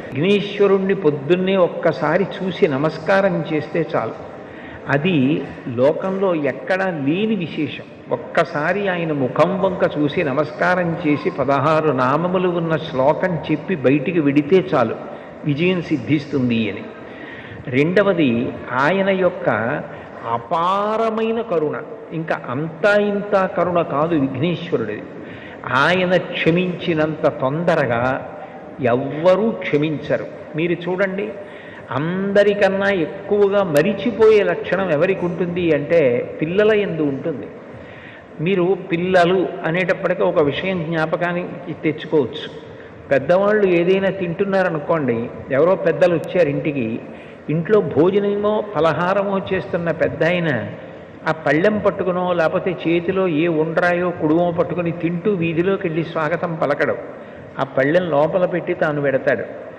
విఘ్నేశ్వరుణ్ణి పొద్దున్నే ఒక్కసారి చూసి నమస్కారం చేస్తే చాలు. అది లోకంలో ఎక్కడా లేని విశేషం. ఒక్కసారి ఆయన ముఖం వంక చూసి నమస్కారం చేసి 16 నామములు ఉన్న శ్లోకం చెప్పి బయటికి విడితే చాలు, విజయం సిద్ధిస్తుంది అని. రెండవది ఆయన యొక్క అపారమైన కరుణ. ఇంకా అంతా ఇంత కరుణ కాదు విఘ్నేశ్వరుడిది. ఆయన క్షమించినంత తొందరగా ఎవ్వరూ క్షమించరు. మీరు చూడండి, అందరికన్నా ఎక్కువగా మరిచిపోయే లక్షణం ఎవరికి ఉంటుంది అంటే పిల్లల యందు ఉంటుంది. మీరు పిల్లలు అనేటప్పటికీ ఒక విషయం జ్ఞాపకానికి తెచ్చుకోవచ్చు. పెద్దవాళ్ళు ఏదైనా తింటున్నారనుకోండి, ఎవరో పెద్దలు వచ్చారు ఇంటికి, ఇంట్లో భోజనమో ఫలహారమో చేస్తున్న పెద్ద ఆయన ఆ పళ్ళెం పట్టుకునో లేకపోతే చేతిలో ఏ ఉండ్రాయో కుడుమో పట్టుకుని తింటూ వీధిలోకి వెళ్ళి స్వాగతం పలకడం, ఆ పళ్ళెం లోపల పెట్టి తాను పెడతాడు.